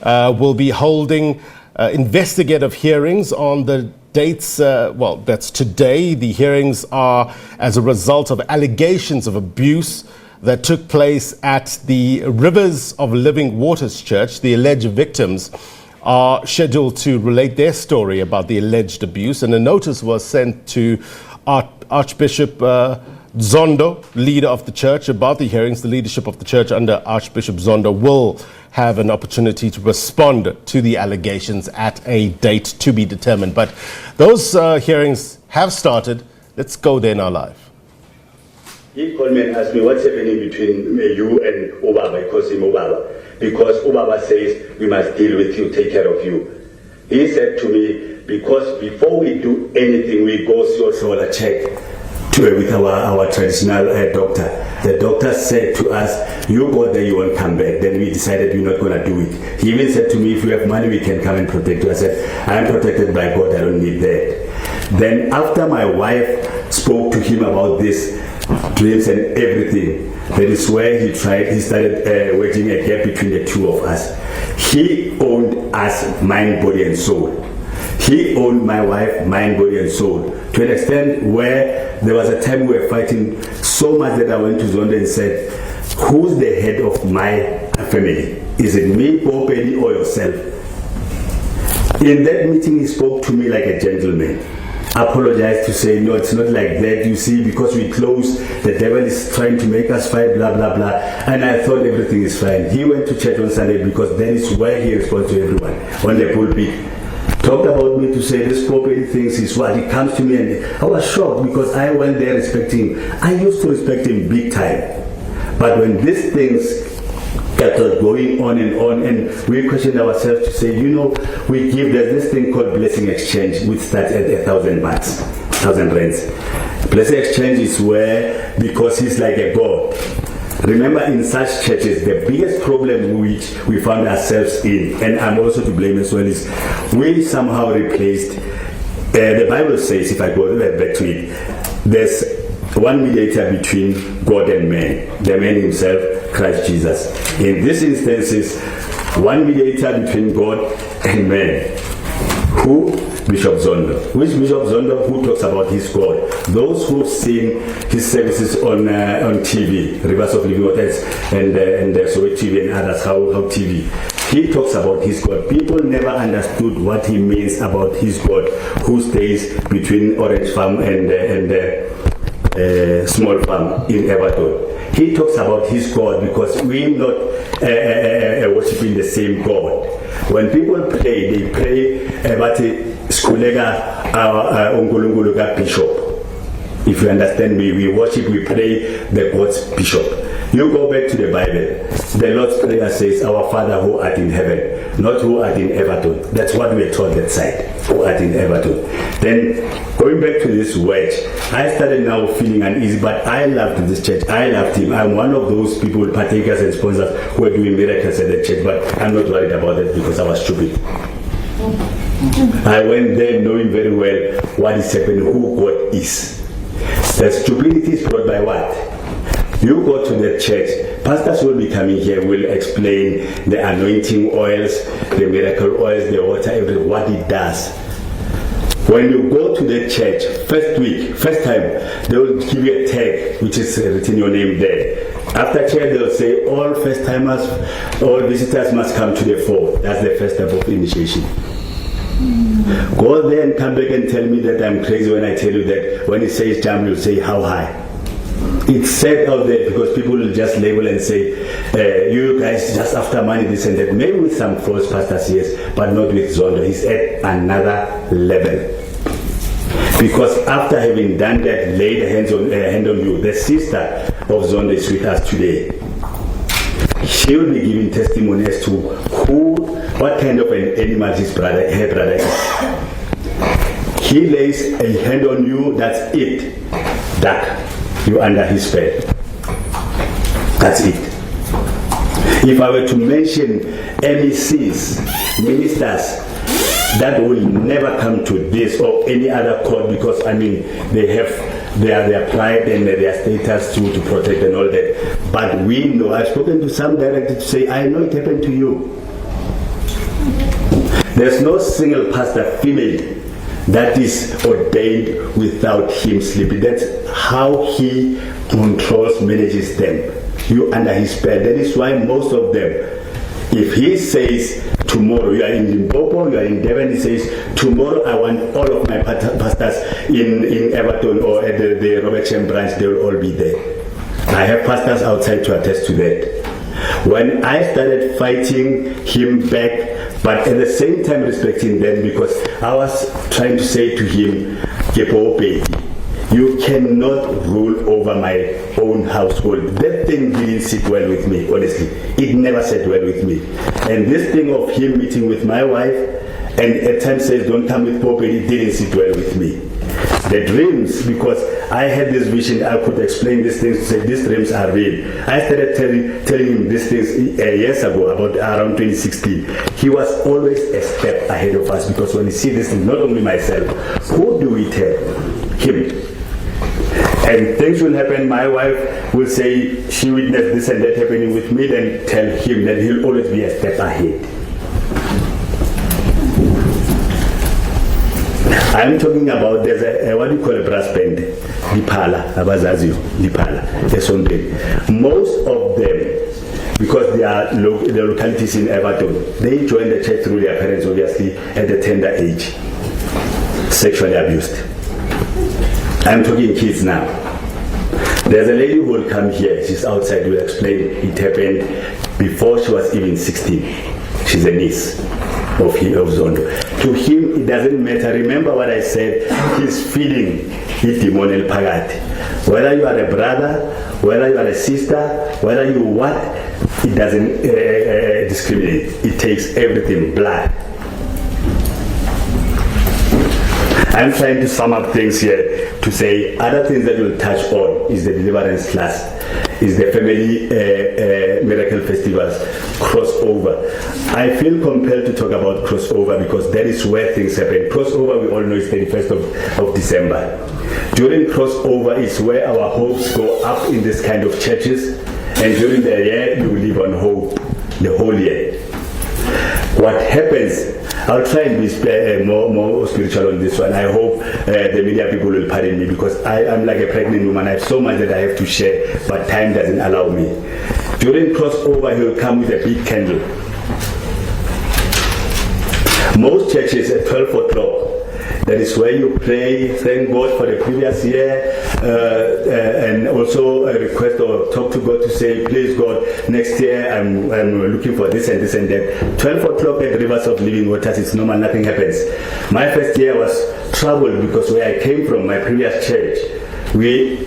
will be holding investigative hearings on the dates, that's today. The hearings are as a result of allegations of abuse that took place at the Rivers of Living Waters Church. The alleged victims are scheduled to relate their story about the alleged abuse, and a notice was sent to Archbishop Zondo, leader of the church, about the hearings. The leadership of the church under Archbishop Zondo will have an opportunity to respond to the allegations at a date to be determined. But those hearings have started. Let's go there now live. He called me and asked me what's happening between you and Obaba. He calls him Obaba because Obaba says we must deal with you, take care of you. He said to me, because before we do anything, we go through a check with our traditional doctor. The doctor said to us, you go there, you won't come back. Then we decided we're not going to do it. He even said to me, if you have money, we can come and protect you. I said, I'm protected by God, I don't need that. Then after my wife spoke to him about this, dreams and everything, that is where he started wedging a gap between the two of us. He owned us mind, body and soul. He owned my wife, mind, body and soul, to an extent where there was a time we were fighting so much that I went to Zondo and said, who's the head of my family? Is it me, Popeli, or yourself? In that meeting, he spoke to me like a gentleman. Apologized to say, no, it's not like that, you see, because we close, the devil is trying to make us fight, blah, blah, blah. And I thought everything is fine. He went to church on Sunday because that is where he responds to everyone, on the pulpit. Talked about me to say this Popeli thinks is what. He comes to me and I was shocked because I went there respecting him. I used to respect him big time. But when these things started going on and we questioned ourselves to say, there's this thing called blessing exchange, which starts at 1,000 bahts, 1,000 rands. Blessing exchange is where, because he's like a god. Remember, in such churches, the biggest problem which we found ourselves in, and I'm also to blame as well, is we somehow replaced, the Bible says, if I go back to it, there's one mediator between God and man, the man himself, Christ Jesus. In this instance is one mediator between God and man. Who? Bishop Zondo. Which Bishop Zondo? Who talks about his God? Those who've seen his services on TV, Rivers of Living Waters and Soweto TV and others, how TV. He talks about his God. People never understood what he means about his God, who stays between Orange Farm and Small Farm in Everton. He talks about his God because we're not worshiping the same God. When people pray, they pray about Skulega Ongolunguluga Bishop. If you understand me, we worship, we pray the God's Bishop. You go back to the Bible. The Lord's Prayer says, our Father who art in heaven, not who art in Everton. That's what we are taught that side, who art in Everton. Then, going back to this wedge, I started now feeling uneasy, but I loved this church. I loved him. I'm one of those people, partakers and sponsors who are doing miracles at the church, but I'm not worried about it because I was stupid. I went there knowing very well what is happening, who God is. The stupidity is brought by what? You go to the church, pastors will be coming here, will explain the anointing oils, the miracle oils, the water, everything, what it does. When you go to the church, first time, they will give you a tag, which is written your name there. After church, they'll say, all first timers, all visitors must come to the fore. That's the first step of initiation. Go there and come back and tell me that I'm crazy when I tell you that when it says jump, you'll say how high. It's said out there because people will just label and say, you guys just after money, this and that. Maybe with some false pastors, yes, but not with Zondo. He's at another level. Because after having done that, laid a hand on you, the sister of Zondo is with us today. She will be giving testimony as to what kind of an animal her brother is. He lays a hand on you, that's it. Duck. You under his spell. That's it. If I were to mention MECs, ministers, that will never come to this or any other court because they have their pride and their status to protect and all that. But we know, I've spoken to some directors to say, I know it happened to you. There's no single pastor, female, that is ordained without him sleeping. That's how he controls, manages them. You under his spell. That is why most of them, if he says tomorrow, you are in Limpopo, you are in Devon, he says tomorrow I want all of my pastors in Everton or at the Robert Chem branch, they will all be there. I have pastors outside to attest to that. When I started fighting him back, but at the same time respecting them, because I was trying to say to him, you cannot rule over my own household. That thing didn't sit well with me, honestly. It never sat well with me. And this thing of him meeting with my wife and at times says, don't come with Pope, it didn't sit well with me. The dreams, because I had this vision, I could explain these things to say these dreams are real. I started telling him these things years ago, about around 2016. He was always a step ahead of us, because when he sees this thing, not only myself, who do we tell? Him. And things will happen, my wife will say she witnessed this and that happening with me, then tell him that he'll always be a step ahead. I'm talking about, there's a what do you call a brass band, Lipala, Abazazio, Lipala, Esonde. Most of them, because they are the localities in Everton, they joined the church through their parents, obviously, at the tender age, sexually abused. I'm talking kids now. There's a lady who will come here, she's outside, will explain it happened before she was even 16. She's a niece of Zondo. To him, it doesn't matter. Remember what I said, he's feeling it demonel pagat. Whether you are a brother, whether you are a sister, whether you what, it doesn't discriminate. It takes everything, blood. I'm trying to sum up things here to say other things that we'll touch on is the deliverance class, is the family miracle festivals, crossover. I feel compelled to talk about crossover because that is where things happen. Crossover, we all know, is 31st of December. During crossover is where our hopes go up in this kind of churches, and during the year you live on hope, the whole year. What happens, I'll try and be more spiritual on this one. I hope the media people will pardon me, because I'm like a pregnant woman. I have so much that I have to share, but time doesn't allow me. During crossover, he'll come with a big candle. Most churches at 12 o'clock, that is where you pray, thank God for the previous year, and also a request or talk to God to say, please God, next year I'm looking for this and this and that. 12 o'clock at Rivers of Living Waters, it's normal, nothing happens. My first year was troubled because where I came from, my previous church, we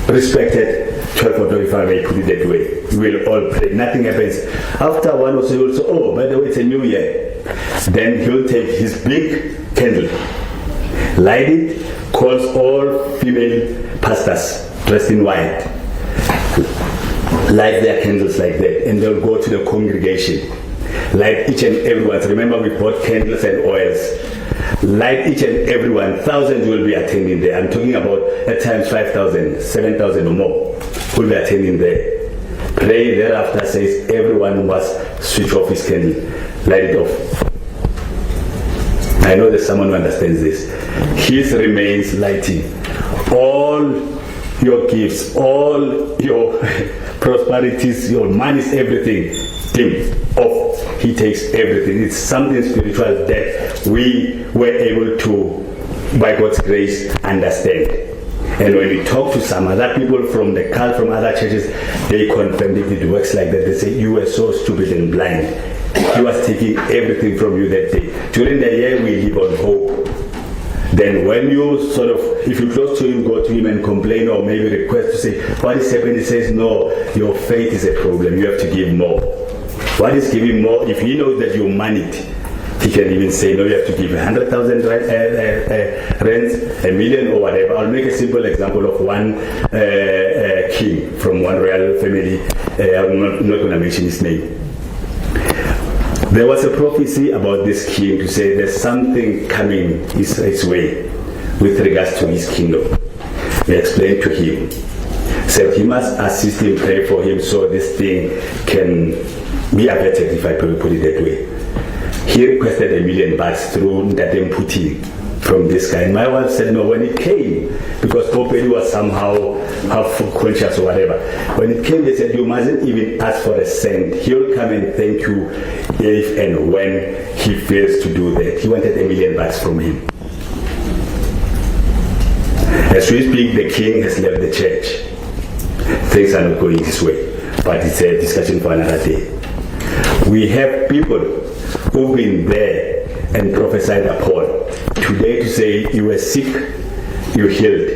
respected 12 o'clock, if I may put it that way. We will all pray, nothing happens. After one or so, also, oh, by the way, it's a new year. Then he'll take his big candle, light it, calls all female pastors dressed in white, light their candles like that, and they'll go to the congregation, light each and everyone. Remember, we bought candles and oils. Light each and everyone. Thousands will be attending there. I'm talking about at times 5,000, 7,000 or more will be attending there. Pray thereafter, says everyone must switch off his candle, light it off. I know there's someone who understands this. His remains lighting. All your gifts, all your prosperities, your monies, everything, dim, off. He takes everything. It's something spiritual that we were able to, by God's grace, understand. And when we talk to some other people from the cult, from other churches, they confirm if it works like that. They say, you were so stupid and blind. He was taking everything from you that day. During the year, we live on hope. Then when you sort of, if you close to him, go to him and complain or maybe request to say, what is happening? He says, no, your faith is a problem. You have to give more. What is giving more? If he knows that you manage, he can even say, no, you have to give 100,000 rands, $1 million or whatever. I'll make a simple example of one king from one royal family. I'm not going to mention his name. There was a prophecy about this king to say there's something coming his way with regards to his kingdom. We explained to him, said he must assist him, pray for him so this thing can be averted, if I put it that way. he requested $1 million through Ndadem Putin from this guy. And my wife said no. When it came, because Popeli was somehow half conscious or whatever, when it came, they said you mustn't even ask for a cent. He'll come and thank you if and when he fails to do that. He wanted $1 million from him. As we speak, the king has left the church. Things are not going this way, but it's a discussion for another day. We have people who've been there and prophesied upon. Today to say you were sick, you healed.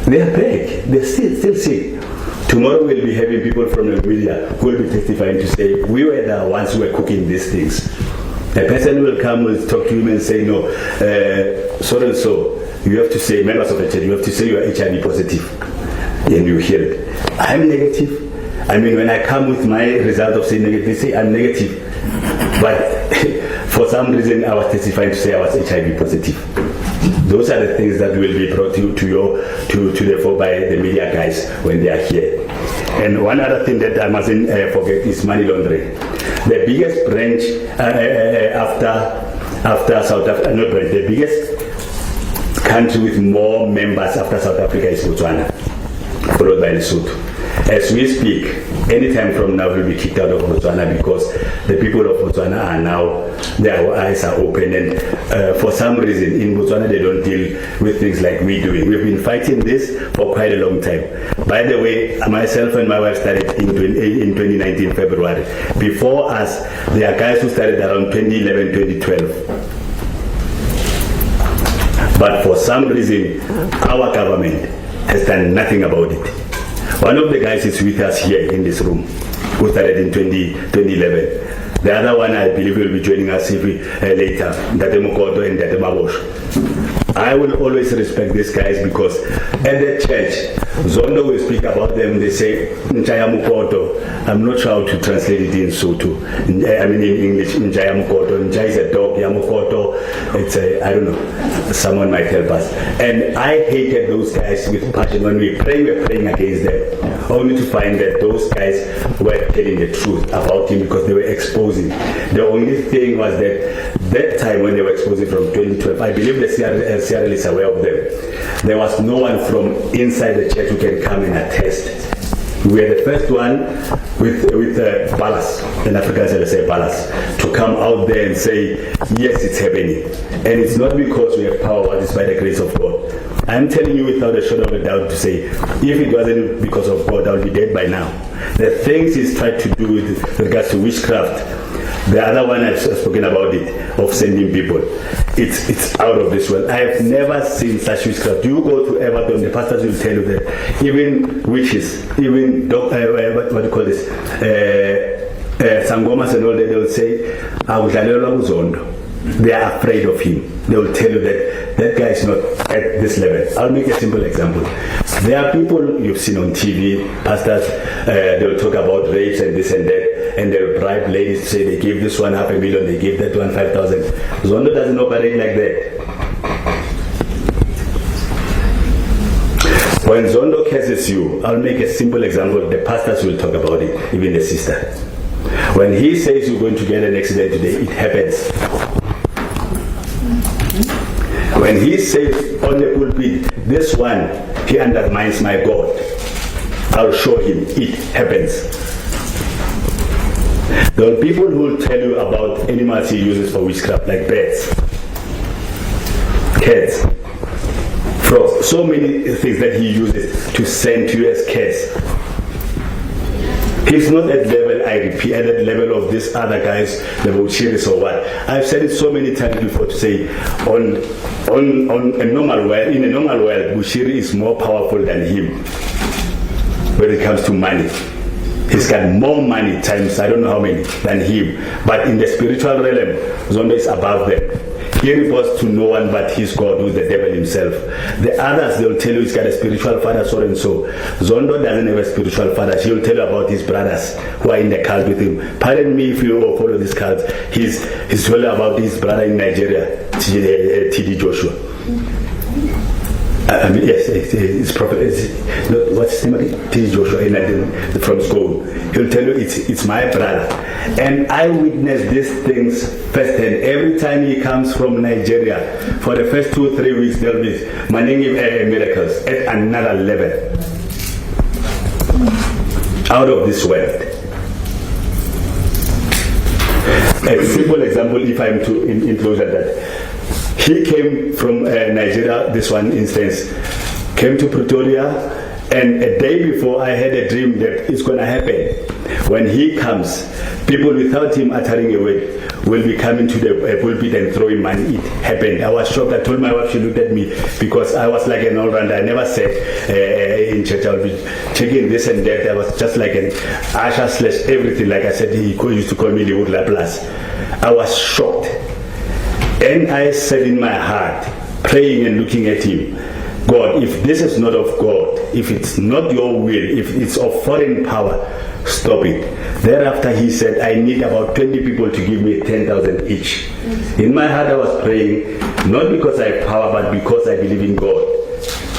They are back. They're still sick. Tomorrow we'll be having people from the media who will be testifying to say we were the ones who were cooking these things. A person will come, will talk to him and say no, so and so. You have to say, members of the church, you have to say you are HIV positive and you healed. I'm negative. I mean, when I come with my result of saying negative, they say I'm negative. But for some reason, I was testifying to say I was HIV positive. Those are the things that will be brought to the fore by the media guys when they are here. And one other thing that I mustn't forget is money laundering. The biggest branch after South Africa, not branch, the biggest country with more members after South Africa is Botswana, followed by Lesotho. As we speak, anytime from now we'll be kicked out of Botswana because the people of Botswana are now, their eyes are open, and for some reason in Botswana they don't deal with things like we do. We've been fighting this for quite a long time. By the way, myself and my wife started in 2019 February. Before us, there are guys who started around 2011, 2012. But for some reason, our government has done nothing about it. One of the guys is with us here in this room, who started in 2011. The other one, I believe, will be joining us later, Ndate Mokoto and Ndate Mabosh. I will always respect these guys because at the church, Zondo will speak about them. They say, Njaya Mukoto. I'm not sure how to translate it in Sotho. I mean in English, Njaya Mukoto. Njaya is a dog, Yamukoto, it's a, I don't know. Someone might help us. And I hated those guys with passion. When we pray, we're praying against them. Only to find that those guys were telling the truth about him because they were exposing. The only thing was that time when they were exposing from 2012, I believe the CRL is aware of them. There was no one from inside the church who can come and attest. We were the first one with Balas, in Africans they say Balas, to come out there and say, yes, it's happening. And it's not because we have power, but it's by the grace of God. I'm telling you without a shadow of a doubt to say, if it wasn't because of God, I would be dead by now. The things he's tried to do with regards to witchcraft, the other one I've spoken about it, of sending people, it's out of this world. I have never seen such witchcraft. You go to Everton, the pastors will tell you that even witches, even what do you call this, sangomas and all that, they will say, Zondo. They are afraid of him. They will tell you that guy is not at this level. I'll make a simple example. There are people you've seen on TV, pastors, they will talk about rapes and this and that, and they'll bribe ladies to say they give this one $500,000, they give that one 5,000. Zondo doesn't operate like that. When Zondo curses you, I'll make a simple example. The pastors will talk about it, even the sister. When he says you're going to get an accident today, it happens. When he says on the pulpit, this one, he undermines my God, I'll show him, it happens. There are people who will tell you about animals he uses for witchcraft, like birds, cats, frogs, so many things that he uses to send to you as cats. He's not at level, I repeat, at that level of these other guys, the Buchiris or what. I've said it so many times before to say, in a normal world, Bushiri is more powerful than him when it comes to money. He's got more money times, I don't know how many, than him. But in the spiritual realm, Zondo is above them. He reports to no one but his God, who is the devil himself. The others, they'll tell you he's got a spiritual father, so and so. Zondo doesn't have a spiritual father. He'll tell you about his brothers who are in the cult with him. Pardon me if you follow this cult. He's telling about his brother in Nigeria, TD Joshua. Yes, it's prophet. What's his name again? T. Joshua from school. He'll tell you it's my brother, and I witnessed these things firsthand. Every time he comes from Nigeria, for the first 2 or 3 weeks, there'll be miracles at another level, out of this world. A simple example, if I'm to include that. He came from Nigeria, this one instance, came to Pretoria, and a day before I had a dream that it's going to happen. When he comes, people without him uttering a word will be coming to the pulpit and throwing money. It happened. I was shocked. I told my wife, she looked at me because I was like an all-rounder. I never said in church I would be checking this and that. I was just like an usher / everything. Like I said, he used to call me Liwood Laplace. I was shocked. And I said in my heart, praying and looking at him, God, if this is not of God, if it's not your will, if it's of foreign power, stop it. Thereafter he said, I need about 20 people to give me 10,000 each. In my heart I was praying, not because I have power, but because I believe in God.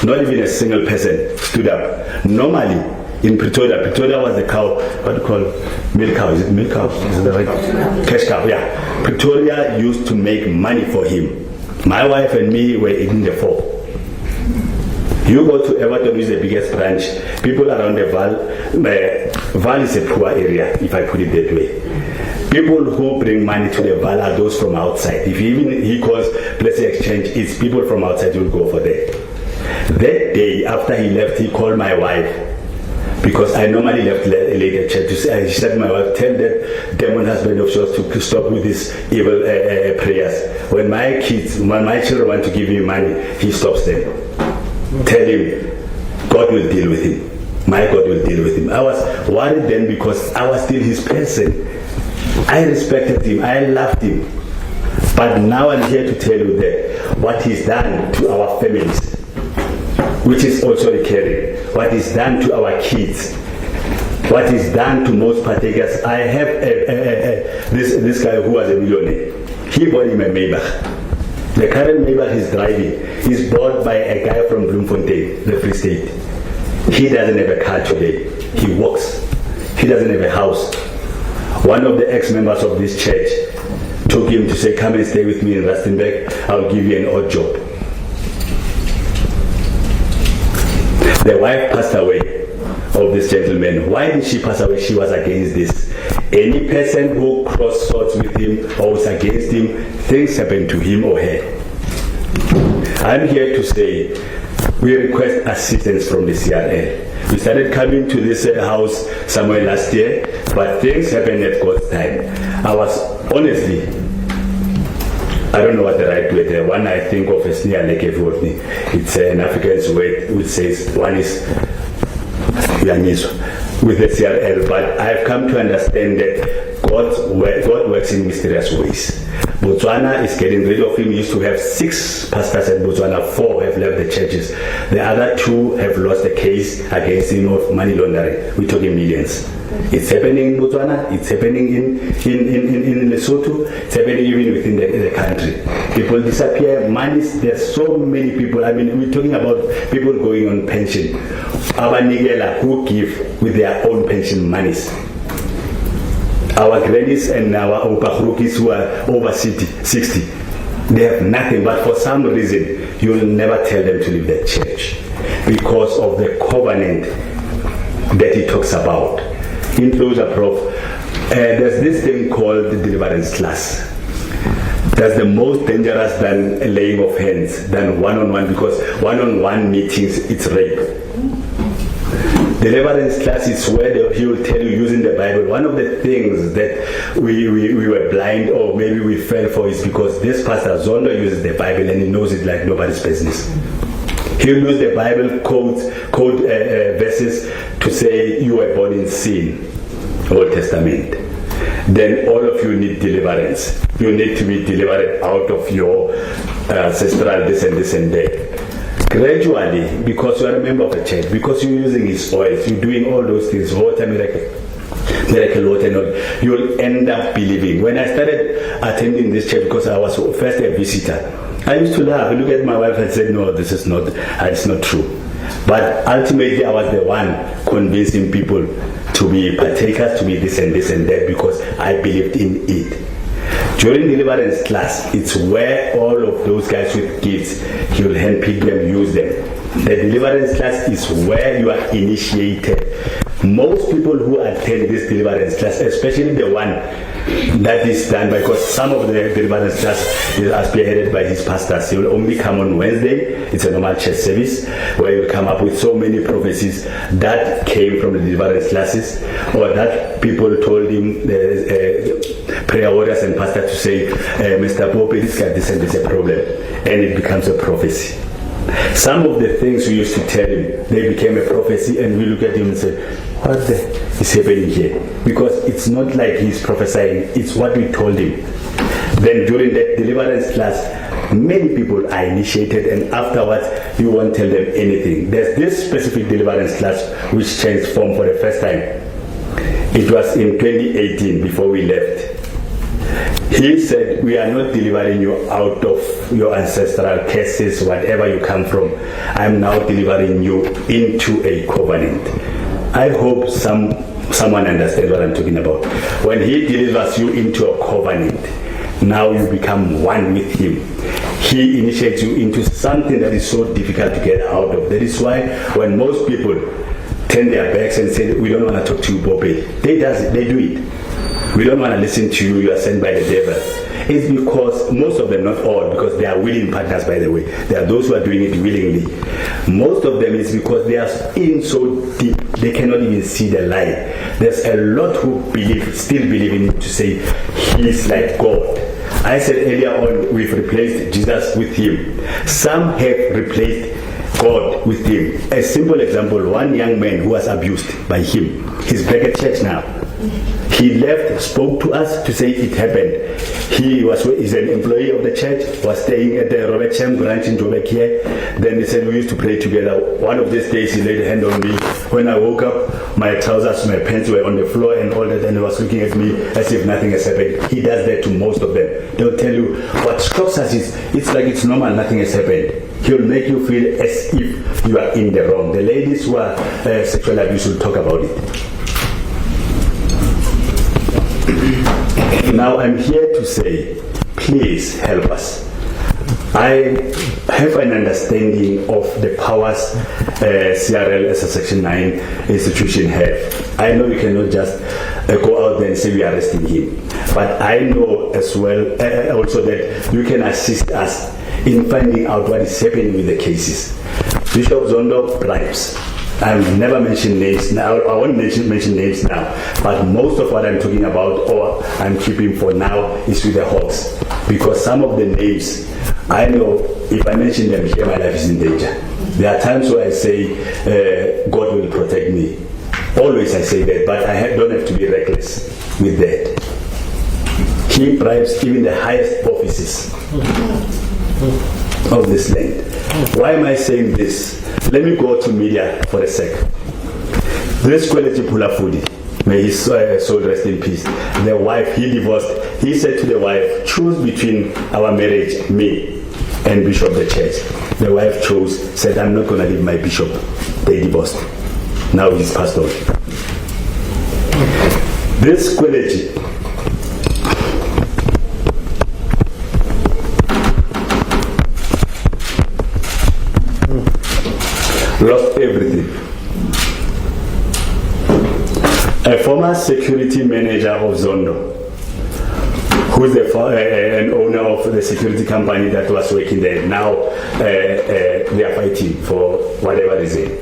Not even a single person stood up. Normally, in Pretoria was the cow, what do you call it? Milk cow, is it milk cow? Is that right? Cash cow, yeah. Pretoria used to make money for him. My wife and me were eating the fork. You go to Everton, which is the biggest branch, people around the Val is a poor area, if I put it that way. People who bring money to the Val are those from outside. If he calls Blessing Exchange, it's people from outside who will go for that. That day, after he left, he called my wife. Because I normally left late at church to say, she said to my wife, tell that demon husband of yours to stop with these evil prayers. When my children want to give me money, he stops them. Tell him, God will deal with him. My God will deal with him. I was worried then because I was still his person. I respected him. I loved him. But now I'm here to tell you that what he's done to our families, which is also recurring, what is done to our kids, what is done to most partakers. I have this guy who was a millionaire. He bought him a Maybach. The current Maybach he's driving is bought by a guy from Bloemfontein, the Free State. He doesn't have a car today. He walks. He doesn't have a house. One of the ex-members of this church took him to say, come and stay with me in Rustenburg. I'll give you an odd job. The wife passed away of this gentleman. Why did she pass away? She was against this. Any person who crossed swords with him or was against him, things happen to him or her. I'm here to say we request assistance from the CRL. We started coming to this house somewhere last year, but things happened at God's time. I was honestly, I don't know what the right word is. One I think of is Nialekevotni. It's an African word which says one is with the CRL, but I've come to understand that God works in mysterious ways. Botswana is getting rid of him. He used to have 6 pastors at Botswana, 4 have left the churches. The other 2 have lost the case against him of money laundering. We're talking millions. It's happening in Botswana, it's happening in Lesotho, it's happening even within the country. People disappear, money, there's so many people. I mean, we're talking about people going on pension. Our Nigela who give with their own pension monies. Our grannies and our Opahrukis who are over 60, they have nothing, but for some reason, you'll never tell them to leave the church because of the covenant that he talks about. In closure, Prof, there's this thing called the deliverance class. That's the most dangerous than a laying of hands, than one-on-one, because one-on-one meetings, it's rape. Deliverance class is where he will tell you using the Bible. One of the things that we were blind or maybe we fell for is because this Pastor Zondo uses the Bible and he knows it like nobody's business. He'll use the Bible code verses to say you were born in sin, Old Testament. Then all of you need deliverance. You need to be delivered out of your ancestral this and that. Gradually, because you are a member of a church, because you're using his oils, you're doing all those things, water, miracle water, and all, you'll end up believing. When I started attending this church, because I was first a visitor, I used to laugh and look at my wife and say, no, this is not, it's not true. But ultimately, I was the one convincing people to be partakers, to be this and that, because I believed in it. During deliverance class, it's where all of those guys with gifts, he will handpick them, use them. The deliverance class is where you are initiated. Most people who attend this deliverance class, especially the one that is done by, because some of the deliverance class is spearheaded by his pastors. He will only come on Wednesday. It's a normal church service where you come up with so many prophecies that came from the deliverance classes, or that people told him, prayer warriors and pastor, to say, Mr. Pope, this guy, this and this is a problem, and it becomes a prophecy. Some of the things we used to tell him, they became a prophecy, and we look at him and say, what is happening here? Because it's not like he's prophesying, it's what we told him. Then during that deliverance class, many people are initiated, and afterwards you won't tell them anything. There's this specific deliverance class which changed form for the first time. It was in 2018 before we left. He said, we are not delivering you out of your ancestral cases, whatever you come from. I'm now delivering you into a covenant. I hope someone understands what I'm talking about. When he delivers you into a covenant, now you become one with him. He initiates you into something that is so difficult to get out of. That is why when most people turn their backs and say, we don't want to talk to you, Bobby, they do it. We don't want to listen to you, you are sent by the devil. It's because most of them, not all, because they are willing partners, by the way. There are those who are doing it willingly. Most of them is because they are in so deep, they cannot even see the light. There's a lot who still believe in it, to say he's like God. I said earlier on, we've replaced Jesus with him. Some have replaced God with him. A simple example, one young man who was abused by him, he's back at church now. He left, spoke to us to say it happened. He's an employee of the church, was staying at the Robert Chem branch in Joburg here. Then he said we used to pray together. One of these days he laid a hand on me. When I woke up, my trousers, my pants were on the floor and all that, and he was looking at me as if nothing has happened. He does that to most of them. They'll tell you, what shocks us is, it's like it's normal, nothing has happened. He'll make you feel as if you are in the wrong. The ladies who are sexual abuse will talk about it. Now I'm here to say, please help us. I have an understanding of the powers CRL as a Section 9 institution have. I know you cannot just go out there and say we are arresting him. But I know as well also that you can assist us in finding out what is happening with the cases. Bishop Zondo bribes. I'll never mention names now. I won't mention names now. But most of what I'm talking about, or I'm keeping for now, is with the Hawks. Because some of the names, I know if I mention them here, my life is in danger. There are times where I say, God will protect me. Always I say that, but I don't have to be reckless with that. He bribes even the highest offices of this land. Why am I saying this? Let me go to media for a sec. This quality Pulafudi, may his soul rest in peace. The wife, he divorced. He said to the wife, choose between our marriage, me, and bishop of the church. The wife chose, said, I'm not going to leave my bishop. They divorced. Now he's passed on. This quality lost everything. A former security manager of Zondo, who's an owner of the security company that was working there, now they are fighting for whatever reason,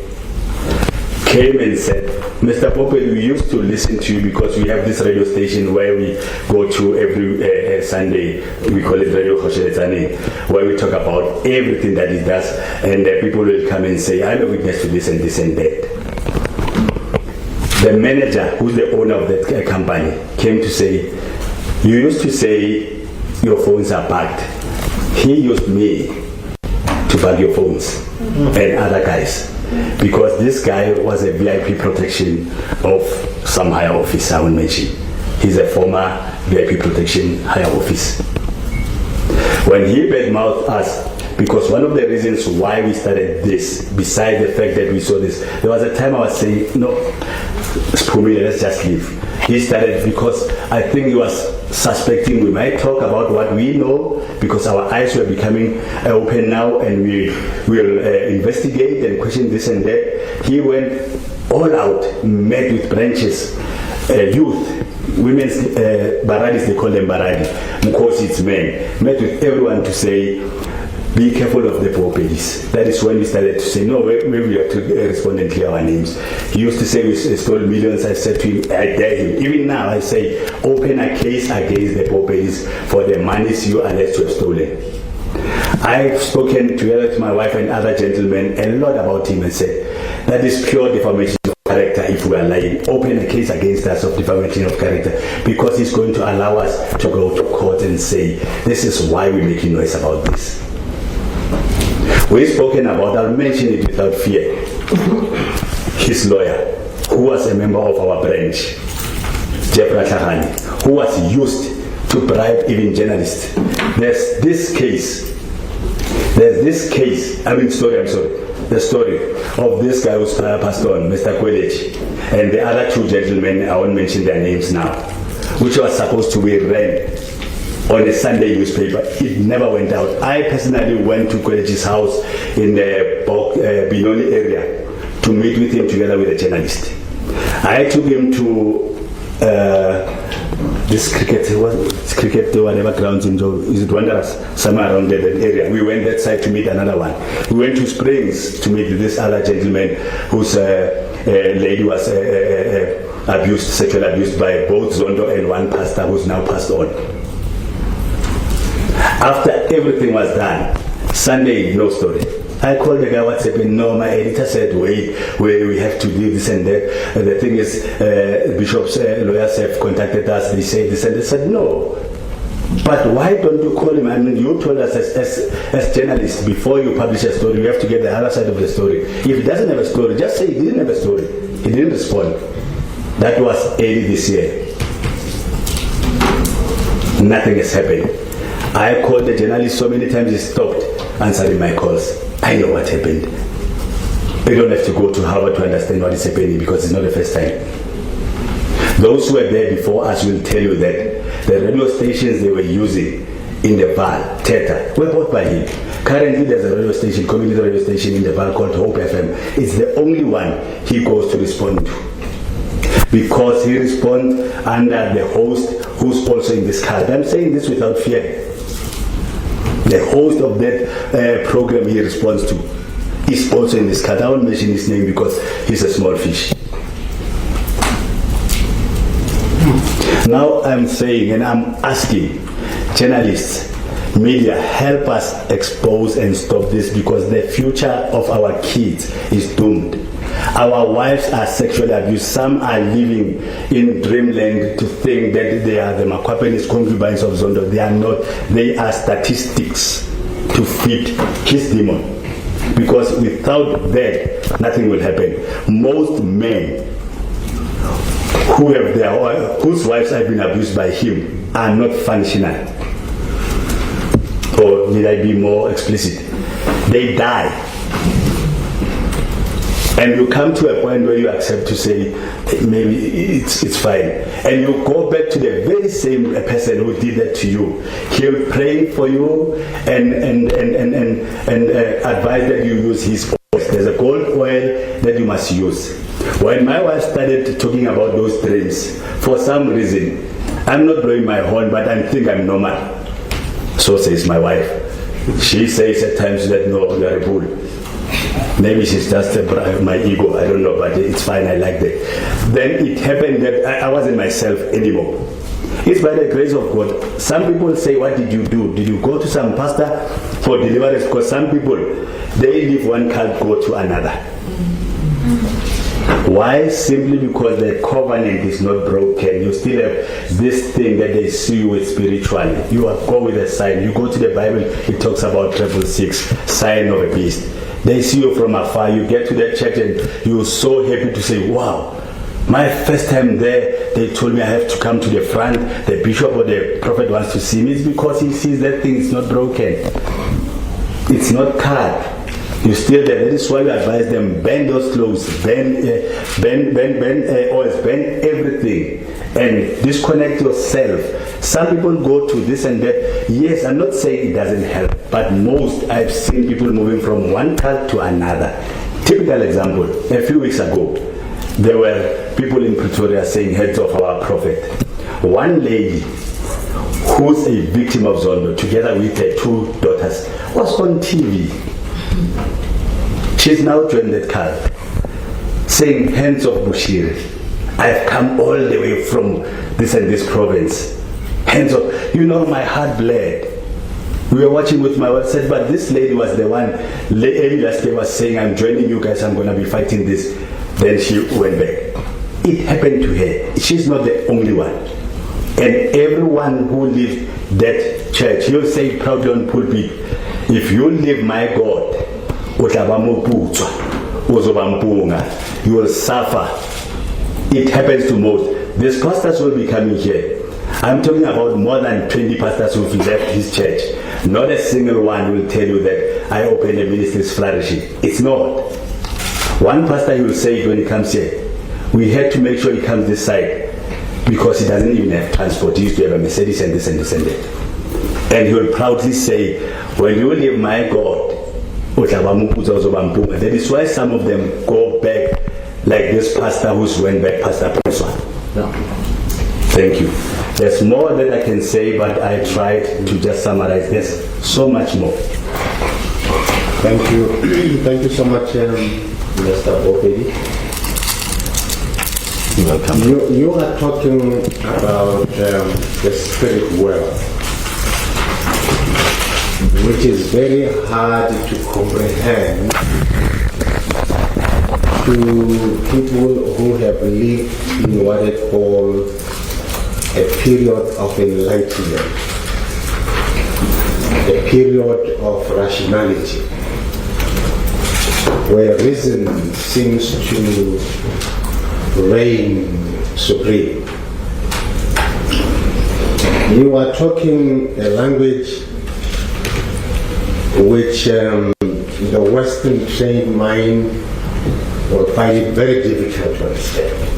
came and said, Mr. Pope, we used to listen to you because we have this radio station where we go to every Sunday. We call it Radio Khosheletsane, where we talk about everything that it does, and people will come and say, I'm a witness to this and this and that. The manager, who's the owner of that company, came to say, you used to say your phones are bugged. He used me to bug your phones and other guys. Because this guy was a VIP protection of some higher office, I won't mention. He's a former VIP protection higher office. When he badmouthed us, because one of the reasons why we started this, besides the fact that we saw this, there was a time I was saying, no, let's just leave. He started because I think he was suspecting we might talk about what we know, because our eyes were becoming open now, and we will investigate and question this and that. He went all out, met with branches, youth, women's baradis, they call them baradi, because it's men, met with everyone to say, be careful of the properties. That is when we started to say, no, maybe we have to respond and clear our names. He used to say we stole millions. I said to him, I dare him. Even now I say, open a case against the properties for the monies you alleged to have stolen. I've spoken together with my wife and other gentlemen a lot about him and said, that is pure defamation of character if we are lying. Open a case against us of defamation of character, because he's going to allow us to go to court and say, this is why we're making noise about this. We've spoken about, I'll mention it without fear, his lawyer, who was a member of our branch, Jeff Ratahani, who was used to bribe even journalists. There's this case, the story of this guy who's passed on, Mr. Kwelech, and the other two gentlemen, I won't mention their names now, which was supposed to be read on a Sunday newspaper. It never went out. I personally went to Kwelech's house in the Binoni area to meet with him together with a journalist. I took him to this cricket whatever grounds in is it Wanderers, somewhere around that area. We went that side to meet another one. We went to Springs to meet this other gentleman whose lady was sexually abused by both Zondo and one pastor who's now passed on. After everything was done, Sunday, no story. I called the guy, what's happening? No, my editor said, wait, we have to do this and that. And the thing is, Bishop's lawyers have contacted us, they say this, and they said, no. But why don't you call him? I mean, you told us as journalists, before you publish a story, you have to get the other side of the story. If he doesn't have a story, just say he didn't have a story. He didn't respond. That was early this year. Nothing has happened. I called the journalist so many times, he stopped answering my calls. I know what happened. You don't have to go to Harvard to understand what is happening, because it's not the first time. Those who were there before us will tell you that the radio stations they were using in the Val, Theta, were bought by him. Currently there's a radio station, community radio station in the Val called Hope FM. It's the only one he goes to respond to, because he responds under the host who's also in this card. I'm saying this without fear. The host of that program he responds to is also in this card. I won't mention his name because he's a small fish. Now I'm saying, and I'm asking journalists, media, help us expose and stop this, because the future of our kids is doomed. Our wives are sexually abused. Some are living in dreamland to think that they are the Makwapenis concubines of Zondo. They are not. They are statistics to feed his demon. Because without that, nothing will happen. Most men who have whose wives have been abused by him are not functional. Or need I be more explicit? They die. And you come to a point where you accept to say, maybe it's fine. And you go back to the very same person who did that to you. He'll pray for you and advise that you use his oil. There's a gold oil that you must use. When my wife started talking about those dreams, for some reason, I'm not blowing my horn, but I think I'm normal. So says my wife. She says at times that, no, you are a bull. Maybe she's just my ego, I don't know, but it's fine, I like that. Then it happened that I wasn't myself anymore. It's by the grace of God. Some people say, what did you do? Did you go to some pastor for deliverance? Because some people, they leave one cult, go to another. Why? Simply because the covenant is not broken. You still have this thing that they see you with spiritually. You go with a sign. You go to the Bible, it talks about 666, sign of a beast. They see you from afar. You get to that church and you're so happy to say, wow, My first time there, they told me I have to come to the front. The bishop or the prophet wants to see me. It's because he sees that thing is not broken. It's not cut. You still there. That is why we advise them, bend those clothes, bend oils, bend everything, and disconnect yourself. Some people go to this and that. Yes, I'm not saying it doesn't help, but most I've seen people moving from one cult to another. Typical example, a few weeks ago, there were people in Pretoria saying heads of our prophet. One lady who's a victim of Zondo, together with her 2 daughters, was on TV. She's now joined that cult, saying, hands of Bushiri, I've come all the way from this and this province. Hands of, my heart bled. We were watching with my wife, said, but this lady was the one, last day was saying, I'm joining you guys, I'm going to be fighting this. Then she went back. It happened to her. She's not the only one. And everyone who leaves that church, he'll say proudly on pulpit, if you leave my God, you will suffer. It happens to most. These pastors will be coming here. I'm talking about more than 20 pastors who've left his church. Not a single one will tell you that I opened a ministry is flourishing. It's not. One pastor, he will say it when he comes here. We had to make sure he comes this side because he doesn't even have transport. He used to have a Mercedes and this and this and that. And he will proudly say, when you leave my God, that is why some of them go back like this pastor who's went back, Pastor Prosper. No. Thank you. There's more that I can say, but I tried to just summarize. There's so much more. Thank you. Thank you so much, Mr. Opedi. Welcome. You are talking about the spirit world, which is very hard to comprehend to people who have lived in what they call a period of enlightenment, a period of rationality, where reason seems to reign supreme. You are talking a language which the Western trained mind will find it very difficult to understand.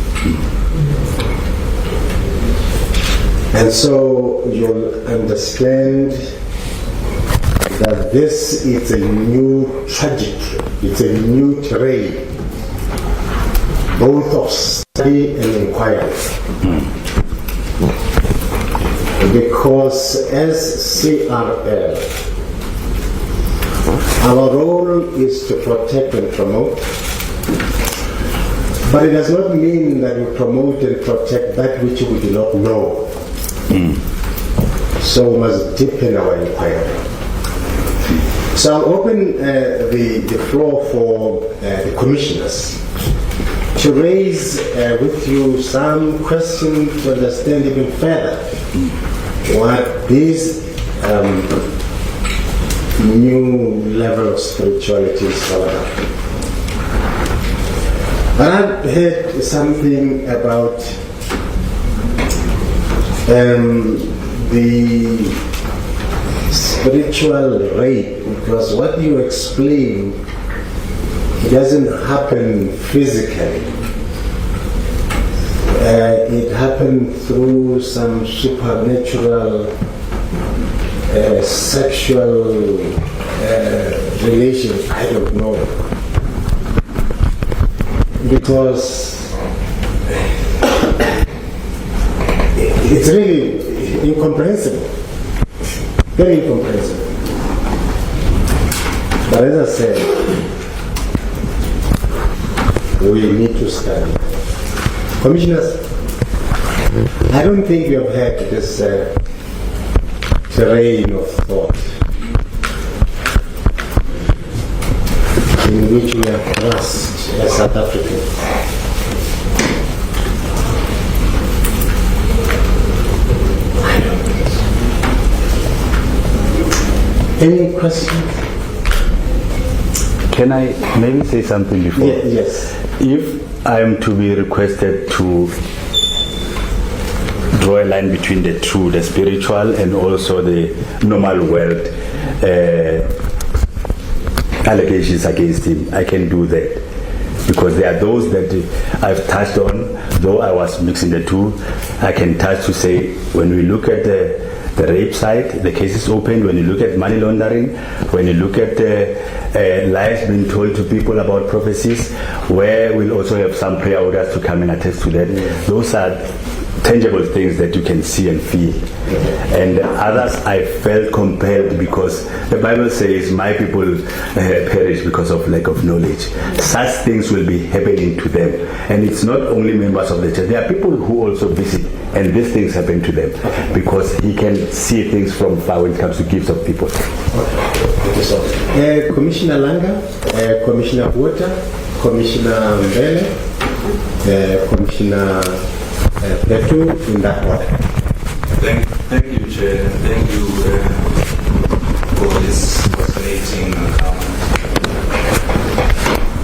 And so you'll understand that this is a new trajectory, it's a new terrain, both of study and inquiry. Because as CRL, our role is to protect and promote, but it does not mean that we promote and protect that which we do not know. So we must deepen our inquiry. So I'll open the floor for the commissioners to raise with you some questions to understand even further what this new level of spirituality is all about. But I've heard something about the spiritual rape, because what you explain, it doesn't happen physically. It happened through some supernatural sexual relation. I don't know, because it's really incomprehensible, very incomprehensible. But as I said, we need to study. Commissioners, I don't think you have had this terrain of thought in which we are thrust as South Africans. Any questions? Can I maybe say something before? Yes. If I am to be requested to draw a line between the two, the spiritual and also the normal world allegations against him. I can do that because there are those that I've touched on, though I was mixing the two. I can touch to say when we look at the rape side, the case is open. When you look at money laundering, when you look at lies being told to people about prophecies, where we'll also have some prayer orders to come and attest to that. Those are tangible things that you can see and feel. And others I felt compelled because the Bible says my people perish because of lack of knowledge. Such things will be happening to them. And it's not only members of the church. There are people who also visit and these things happen to them because he can see things from far when it comes to gifts of people. Commissioner Langa, Commissioner Water, Commissioner Mbele, Commissioner Petu, in that order. Thank you, Chair, and thank you for this fascinating account.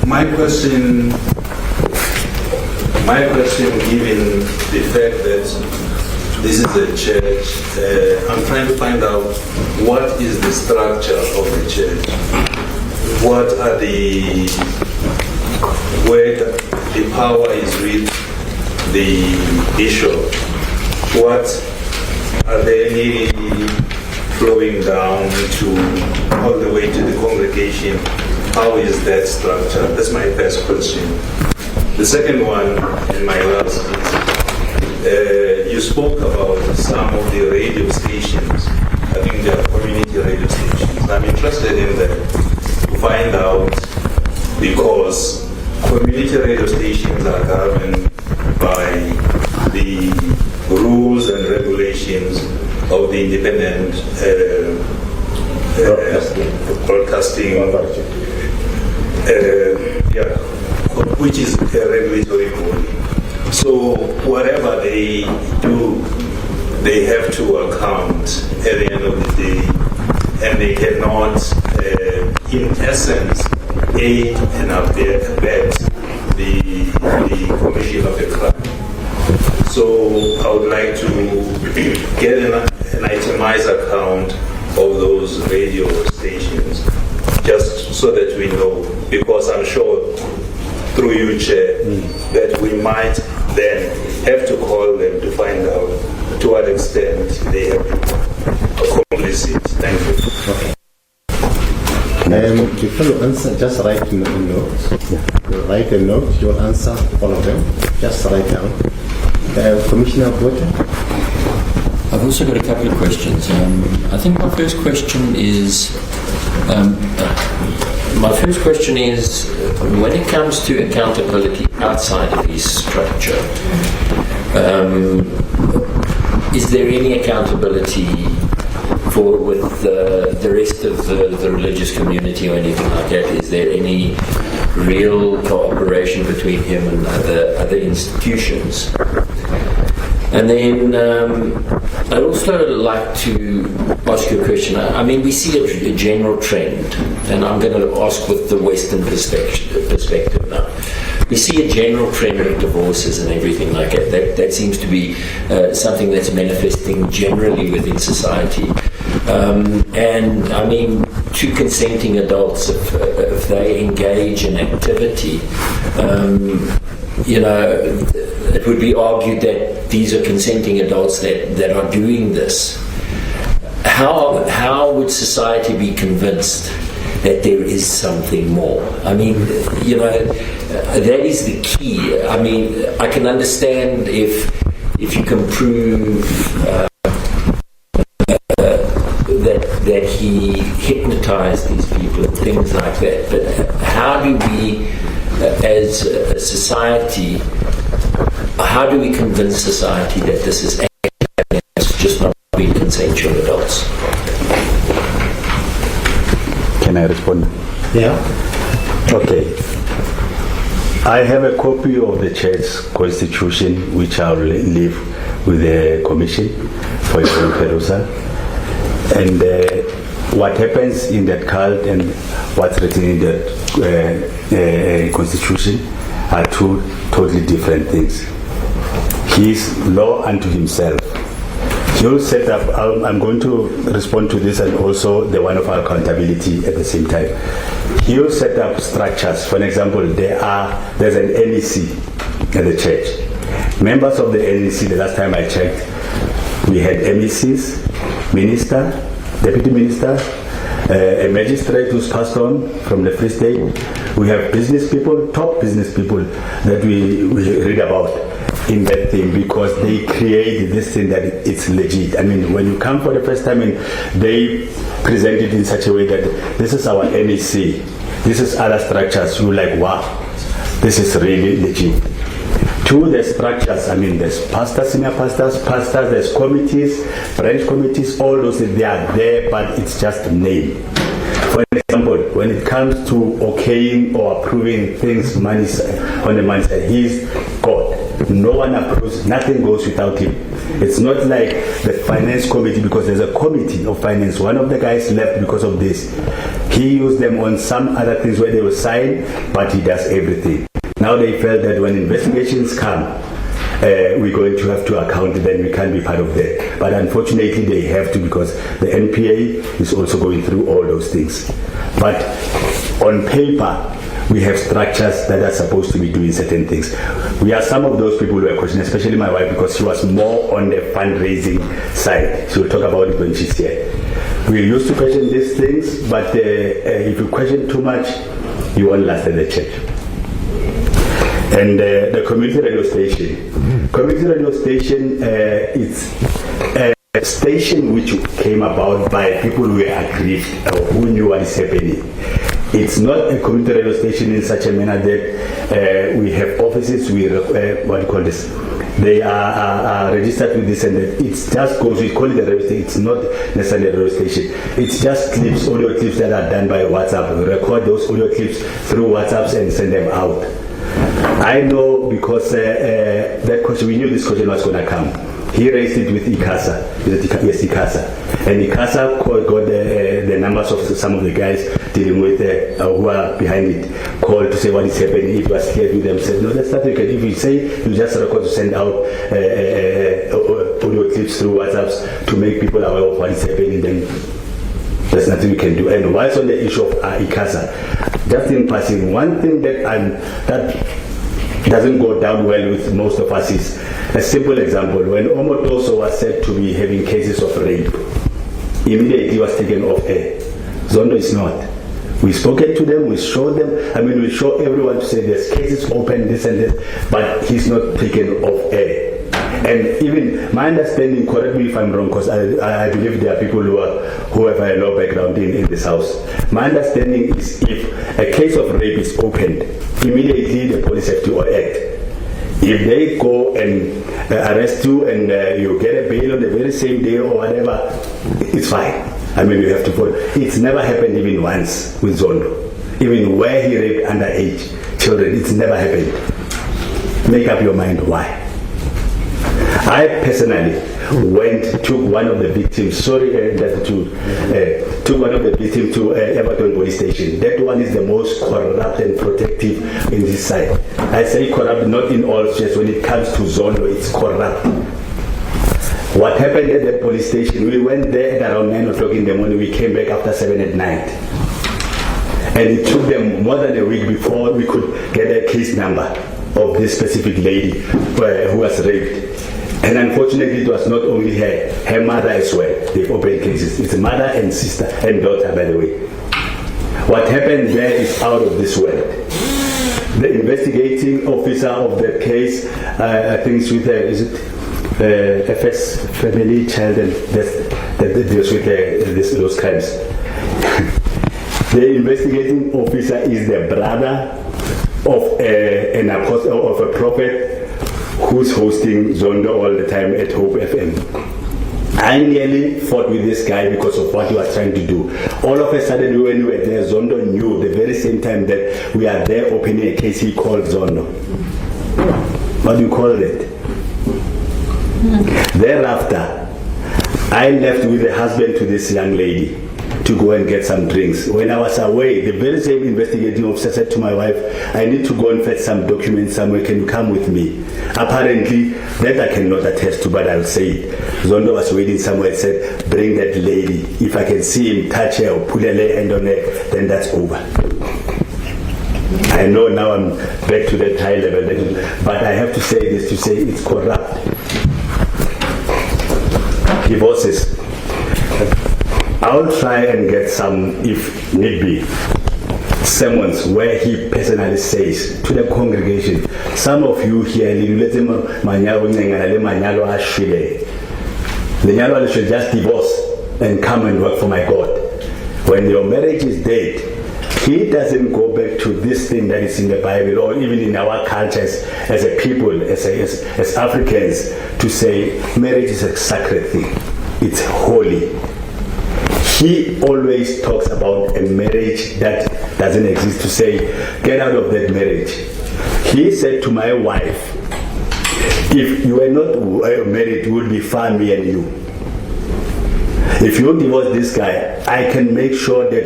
My question, given the fact that this is a church, I'm trying to find out what is the structure of the church. What are where the power is with the bishop? What are there any flowing down to all the way to the congregation? How is that structure? That's my first question. The second one, and my last, is you spoke about some of the radio stations. I think they are community radio stations. I'm interested in that to find out because community radio stations are governed by the rules and regulations of the independent broadcasting, which is a regulatory body. So whatever they do, they have to account at the end of the day, and they cannot, in essence, aid and abet the commission of a crime. So I would like to get an itemized account of those radio stations, just so that we know, because I'm sure through you, Chair, that we might then have to call them to find out to what extent they have been complicit. Thank you. Before you answer, just write a note. Write a note, you'll answer all of them. Just write down. Commissioner Bota? I've also got a couple of questions. I think my first question is, when it comes to accountability outside of his structure, is there any accountability with the rest of the religious community or anything like that? Is there any real cooperation between him and other institutions? And then I'd also like to ask you a question. I mean, we see a general trend, and I'm going to ask with the Western perspective now. We see a general trend of divorces and everything like that. That seems to be something that's manifesting generally within society. And I mean, two consenting adults, if they engage in activity, it would be argued that these are consenting adults that are doing this. How would society be convinced that there is something more? I mean, that is the key. I mean, I can understand if you can prove that he hypnotized these people and things like that. But how do we, as a society, how do we convince society that this is it's just not being consensual adults? Can I respond? Yeah. Okay. I have a copy of the church constitution, which I'll leave with the commission for your perusal. And what happens in that cult and what's written in the constitution, are two totally different things. He's law unto himself. He'll set up, I'm going to respond to this and also the one of our accountability at the same time. He'll set up structures. For example, there's an NEC at the church. Members of the NEC, the last time I checked, we had MECs, minister, deputy minister, a magistrate who's passed on from the Free State. We have business people, top business people that we read about in that thing because they create this thing that it's legit. I mean, when you come for the first time and they present it in such a way that this is our NEC, this is other structures, you're like, wow, this is really legit. To the structures, I mean, there's pastors, senior pastors, there's committees, branch committees, all those, they are there, but it's just a name. For example, when it comes to okaying or approving things on the money side, he's God. No one approves, nothing goes without him. It's not like the finance committee, because there's a committee of finance. One of the guys left because of this. He used them on some other things where they will sign, but he does everything. Now they felt that when investigations come, we're going to have to account, then we can't be part of that. But unfortunately they have to, because the NPA is also going through all those things. But on paper, we have structures that are supposed to be doing certain things. We are some of those people who are questioning, especially my wife, because she was more on the fundraising side. She will talk about it when she's here. We used to question these things, but if you question too much, you won't last at the church. And the community radio station. Community radio station, it's a station which came about by people who were aggrieved or who knew what is happening. It's not a community radio station in such a manner that we have offices, we they are registered with this, and it just goes, we call it a radio station. It's not necessarily a radio station. It's just clips, audio clips that are done by WhatsApp. We record those audio clips through WhatsApps and send them out. I know because that question, we knew this question was going to come. He raised it with ICASA. Yes, ICASA. And ICASA got the numbers of some of the guys dealing with who are behind it, called to say what is happening. If you are scared with them, said, no, that's not okay. If you say you just record to send out audio clips through WhatsApps to make people aware of what is happening, then there's nothing we can do. And whilst on the issue of ICASA, just in passing, one thing that doesn't go down well with most of us is a simple example. When Omotoso was said to be having cases of rape, immediately was taken off air. Zondo is not. We spoken to them, we showed them, we show everyone to say there's cases open, this and this, but he's not taken off air. And even my understanding, correct me if I'm wrong, because I believe there are people who have a law background in this house. My understanding is if a case of rape is opened, immediately the police have to act. If they go and arrest you and you get a bail on the very same day or whatever, it's fine. You have to follow. It's never happened even once with Zondo. Even where he raped underage children, it's never happened. Make up your mind why. I personally took one of the victims, took one of the victims to Everton police station. That one is the most corrupt and protective in this side. I say corrupt not in all states. When it comes to Zondo, it's corrupt. What happened at the police station, we went there at around 9 o'clock in the morning, we came back after 7 at night. And it took them more than a week before we could get a case number of this specific lady who was raped. And unfortunately, it was not only her mother as well. They've opened cases. It's mother and sister and daughter, by the way. What happened there is out of this world. The investigating officer of the case, I think it's with FS, Family, Child, and that deals with those crimes. The investigating officer is the brother of an apostle, of a prophet, who's hosting Zondo all the time at Hope FM. I nearly fought with this guy because of what he was trying to do. All of a sudden, when we were there, Zondo knew the very same time that we are there opening a case, he called Zondo. What do you call it? Thereafter, I left with the husband to this young lady. to go and get some drinks. When I was away, the very same investigating officer said to my wife, I need to go and fetch some documents somewhere, can you come with me? Apparently, that I cannot attest to, but I'll say it. Zondo was waiting somewhere and said, bring that lady. If I can see him touch her or put a hand on her, then that's over. I know now I'm back to that high level, but I have to say this to say it's corrupt. Divorces. I'll try and get some, if need be, sermons where he personally says to the congregation, some of you here, should just divorce and come and work for my God. When your marriage is dead, he doesn't go back to this thing that is in the Bible or even in our cultures as a people, as Africans, to say marriage is a sacred thing. It's holy. He always talks about a marriage that doesn't exist, to say, get out of that marriage. He said to my wife, if you were not married, it would be far me and you. If you divorce this guy, I can make sure that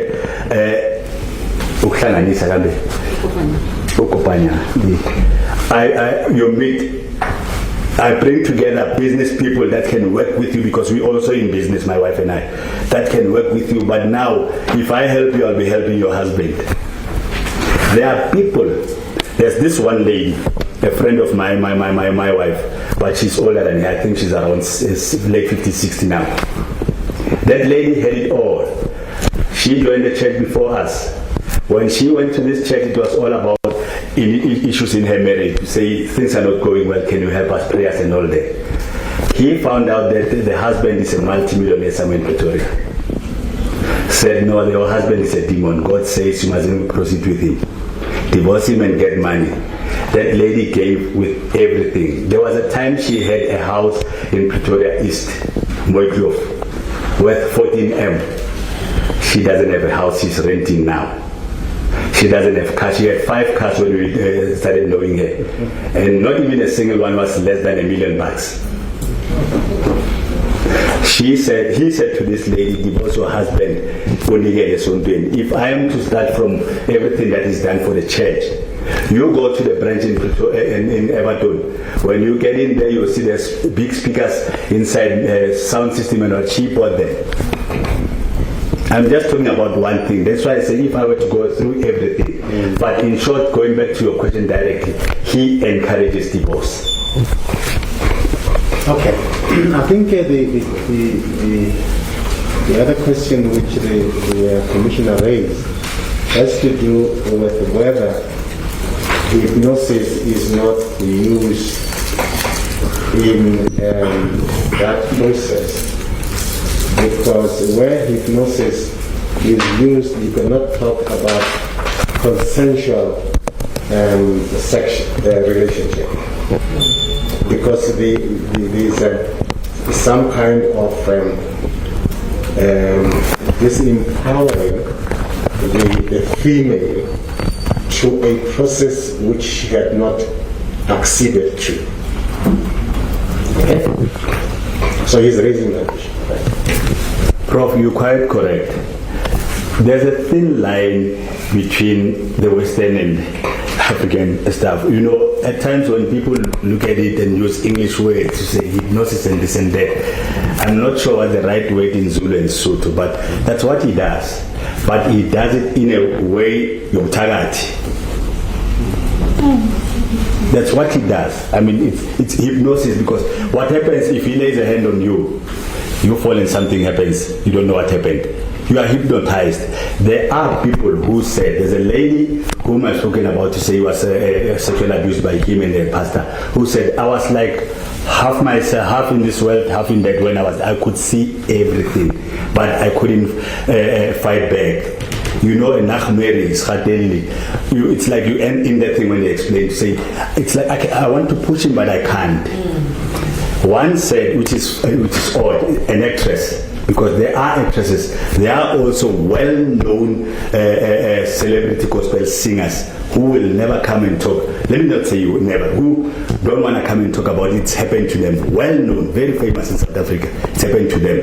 you meet. I bring together business people that can work with you, because we also in business, my wife and I, that can work with you. But now, if I help you, I'll be helping your husband. There are people. There's this one lady, a friend of my wife, but she's older than me. I think she's around late 50, 60 now. That lady had it all. She joined the church before us. When she went to this church, it was all about issues in her marriage. To say things are not going well, can you help us, prayers and all that. He found out that the husband is a multi-millionaire somewhere in Pretoria. Said, no, your husband is a demon. God says you mustn't proceed with him. Divorce him and get money. That lady gave with everything. There was a time she had a house in Pretoria East, Mooikloof, worth 14M. She doesn't have a house, she's renting now. She doesn't have cars. She had 5 cars when we started knowing her. And not even a single one was less than $1 million. He said to this lady, divorce your husband, if I am to start from everything that is done for the church, you go to the branch in Everton. When you get in there, you'll see there's big speakers inside, sound system and a keyboard there. I'm just talking about one thing. That's why I say if I were to go through everything. But in short, going back to your question directly, he encourages divorce. Okay. I think the other question which the Commissioner raised has to do with whether hypnosis is not used in that process. Because where hypnosis is used, you cannot talk about consensual relationship. Because there's some kind of disempowering the female to a process which she had not acceded to. Okay? So he's raising that issue. Prof, you're quite correct. There's a thin line between the Western and African stuff. You know, at times when people look at it and use English words to say hypnosis and this and that, I'm not sure what the right word in Zulu and Sotho, but that's what he does. But he does it in a way, yomthakathi. That's what he does. I mean, it's hypnosis, because what happens if he lays a hand on you, you fall and something happens, you don't know what happened. You are hypnotized. There are people who said, there's a lady whom I've spoken about to say was sexually abused by him and the pastor, who said, I was like half myself, half in this world, half in that. When I could see everything, but I couldn't fight back. You know, it's like you end in that thing when they explain, to say, it's like I want to push him, but I can't. One said, which is odd, an actress, because there are actresses, there are also well-known celebrity gospel singers who will never come and talk. Let me not say you never, who don't want to come and talk about it. It's happened to them. Well-known, very famous in South Africa. It's happened to them.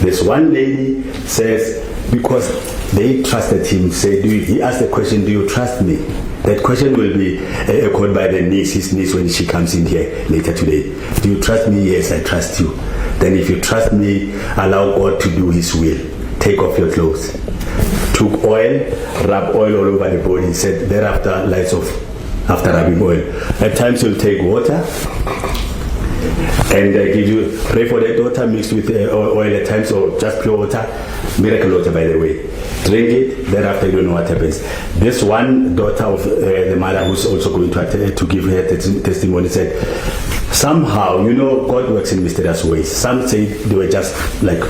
This one lady says, because they trusted him. He asked the question, do you trust me? That question will be echoed by his niece when she comes in here later today. Do you trust me? Yes, I trust you. Then if you trust me, allow God to do his will. Take off your clothes. Took oil, rub oil all over the body. He said, thereafter, lights off. After rubbing oil. At times you'll take water and pray for that water mixed with oil at times, or just pure water, miracle water by the way. Drink it, thereafter you don't know what happens. This one daughter of the mother who's also going to give her testimony said, somehow, God works in mysterious ways. Some say they were just like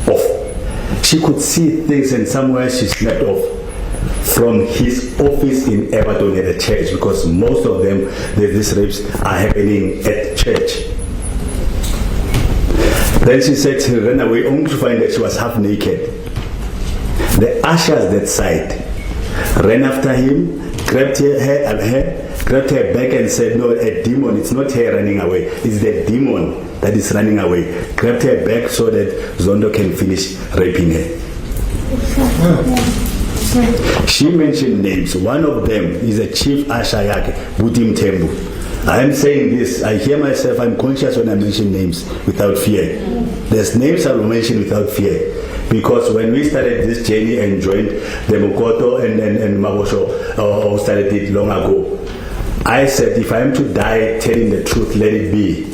off. She could see things, and somewhere she snapped off from his office in Everton at the church, because most of them, these rapes are happening at church. Then she said she ran away only to find that she was half naked. The ushers that side ran after him, grabbed her back and said, no, a demon, it's not her running away, it's the demon that is running away. Grabbed her back so that Zondo can finish raping her. She mentioned names. One of them is a chief usher yake, Butim Tembu. I am saying this, I hear myself, I'm conscious when I mention names without fear. There's names I will mention without fear. Because when we started this journey and joined the Mukoto and Mabosho, or started it long ago, I said, if I am to die telling the truth, let it be.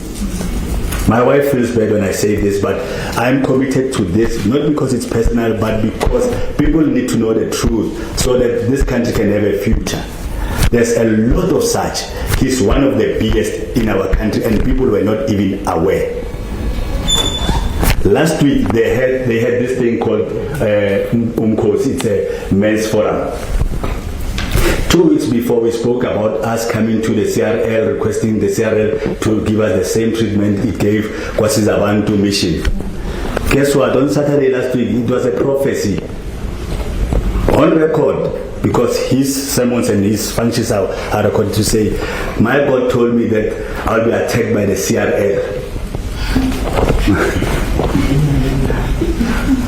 My wife feels bad when I say this, but I'm committed to this, not because it's personal, but because people need to know the truth so that this country can have a future. There's a lot of such. He's one of the biggest in our country, and people were not even aware. Last week they had this thing called Umkosi, it's a men's forum. 2 weeks before, we spoke about us coming to the CRL, requesting the CRL to give us the same treatment it gave Kwasizabantu mission. Guess what? On Saturday last week, it was a prophecy on record, because his sermons and his functions are recorded to say, my God told me that I'll be attacked by the CRL.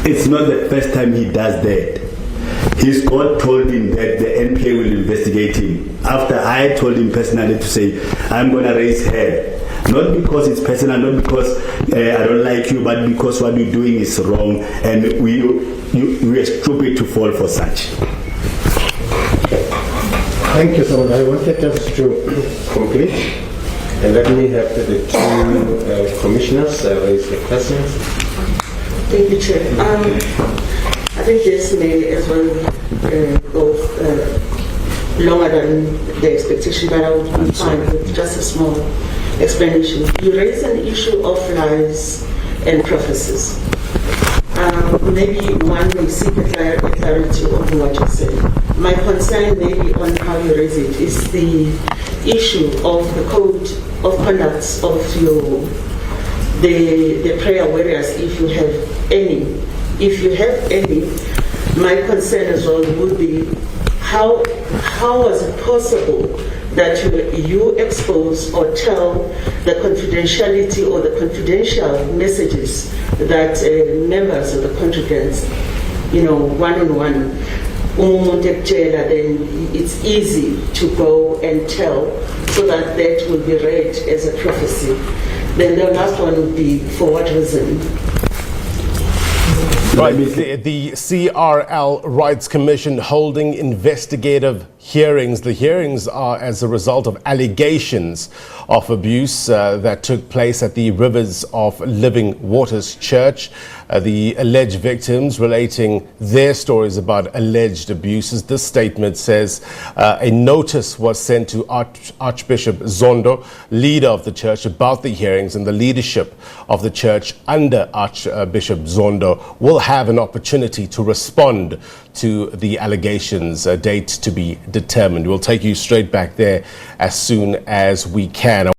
It's not the first time he does that. His God told him that the NPA will investigate him. After I told him personally to say, I'm going to raise hell. Not because it's personal, not because I don't like you, but because what you're doing is wrong, and we are stupid to fall for such. Thank you so much. I wanted us to complete, and let me have the two commissioners raise the questions. Thank you, Chair. I think this may as well go longer than the expectation, but I would be fine with just a small explanation. You raised an issue of lies and prophecies. Maybe one may seek a clarity on what you said. My concern maybe on how you raise it is the issue of the code of conduct of the prayer warriors, if you have any. If you have any, my concern as well would be how was it possible that you expose or tell the confidentiality or the confidential messages that members of the congregants, one-on-one, then it's easy to go and tell, so that will be read as a prophecy. Then the last one would be, for what reason? Right, the CRL Rights Commission holding investigative hearings. The hearings are as a result of allegations of abuse that took place at the Rivers of Living Waters Church. The alleged victims relating their stories about alleged abuses. This statement says a notice was sent to Archbishop Zondo, leader of the church, about the hearings, and the leadership of the church under Archbishop Zondo will have an opportunity to respond to the allegations, a date to be determined. We'll take you straight back there as soon as we can.